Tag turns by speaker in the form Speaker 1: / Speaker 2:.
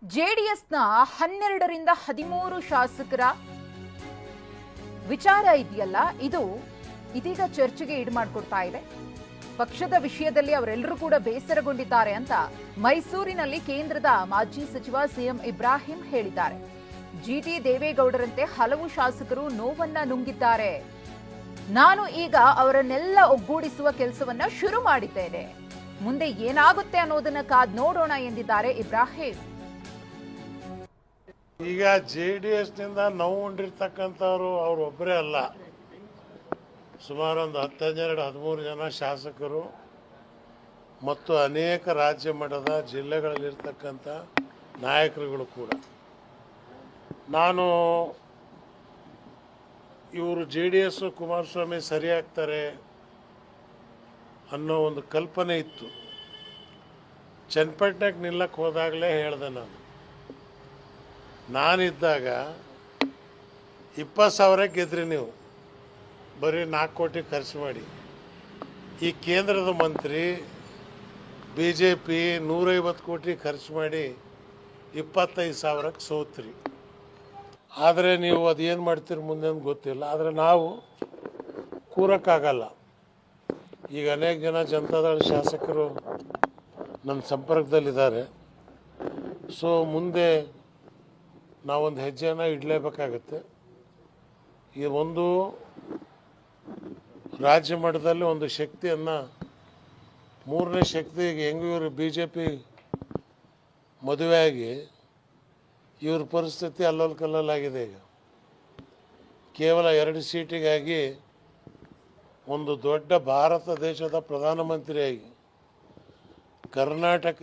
Speaker 1: ಜೆಡಿಎಸ್ನ 12ರಿಂದ 13 ಶಾಸಕರ ವಿಚಾರ ಇದೆಯಲ್ಲ, ಇದು ಇದೀಗ ಚರ್ಚೆಗೆ ಈಡು ಮಾಡಿಕೊಡ್ತಾ ಇದೆ. ಪಕ್ಷದ ವಿಷಯದಲ್ಲಿ ಅವರೆಲ್ಲರೂ ಕೂಡ ಬೇಸರಗೊಂಡಿದ್ದಾರೆ ಅಂತ ಮೈಸೂರಿನಲ್ಲಿ ಕೇಂದ್ರದ ಮಾಜಿ ಸಚಿವ ಸಿಎಂ ಇಬ್ರಾಹಿಂ ಹೇಳಿದ್ದಾರೆ. ಜಿಟಿ ದೇವೇಗೌಡರಂತೆ ಹಲವು ಶಾಸಕರು ನೋವನ್ನ ನುಂಗಿದ್ದಾರೆ. ನಾನು ಈಗ ಅವರನ್ನೆಲ್ಲ ಒಗ್ಗೂಡಿಸುವ ಕೆಲಸವನ್ನ ಶುರು ಮಾಡಿದ್ದೇನೆ. ಮುಂದೆ ಏನಾಗುತ್ತೆ ಅನ್ನೋದನ್ನ ಕಾದ್ ನೋಡೋಣ ಎಂದಿದ್ದಾರೆ ಇಬ್ರಾಹಿಂ.
Speaker 2: ಈಗ ಜೆಡಿಎಸ್ನಿಂದ ನೋವು ಉಂಡಿರ್ತಕ್ಕಂಥವ್ರು ಅವರೊಬ್ಬರೇ ಅಲ್ಲ, ಸುಮಾರು ಒಂದು 12-13 ಜನ ಶಾಸಕರು ಮತ್ತು ಅನೇಕ ರಾಜ್ಯ ಮಟ್ಟದ ಜಿಲ್ಲೆಗಳಲ್ಲಿರ್ತಕ್ಕಂಥ ನಾಯಕರುಗಳು ಕೂಡ. ನಾನು ಇವರು ಜೆಡಿಎಸ್ ಕುಮಾರಸ್ವಾಮಿ ಸರಿಯಾಗ್ತಾರೆ ಅನ್ನೋ ಒಂದು ಕಲ್ಪನೆ ಇತ್ತು. ಚನ್ನಪಟ್ಟಣಕ್ಕೆ ನಿಲ್ಲಕ್ಕೆ ಹೋದಾಗಲೇ ಹೇಳಿದೆ, ನಾನಿದ್ದಾಗ 20,000 ಗೆದ್ರಿ ನೀವು, ಬರೀ 4 ಕೋಟಿ ಖರ್ಚು ಮಾಡಿ. ಈ ಕೇಂದ್ರದ ಮಂತ್ರಿ BJP 150 ಕೋಟಿ ಖರ್ಚು ಮಾಡಿ 25,000ಕ್ಕೆ ಸೋತ್ರಿ. ಆದರೆ ನೀವು ಅದೇನು ಮಾಡ್ತೀರಿ ಮುಂದೆ ಗೊತ್ತಿಲ್ಲ. ಆದರೆ ನಾವು ಕೂರಕ್ಕಾಗಲ್ಲ. ಈಗ ಅನೇಕ ಜನ ಜನತಾದಳ ಶಾಸಕರು ನನ್ನ ಸಂಪರ್ಕದಲ್ಲಿದ್ದಾರೆ. ಸೊ ಮುಂದೆ ನಾವೊಂದು ಹೆಜ್ಜೆನ ಇಡಲೇಬೇಕಾಗತ್ತೆ. ಈ ಒಂದು ರಾಜ್ಯ ಮಟ್ಟದಲ್ಲಿ ಒಂದು ಶಕ್ತಿಯನ್ನು, ಮೂರನೇ ಶಕ್ತಿ, ಹೆಂಗೂ ಇವರು BJP ಮದುವೆಯಾಗಿ ಇವ್ರ ಪರಿಸ್ಥಿತಿ ಅಲ್ಲೋಲ್ ಕಲ್ಲಲ್ಲಾಗಿದೆ. ಈಗ ಕೇವಲ 2 ಸೀಟಿಗಾಗಿ ಒಂದು ದೊಡ್ಡ ಭಾರತ ದೇಶದ ಪ್ರಧಾನಮಂತ್ರಿಯಾಗಿ ಕರ್ನಾಟಕ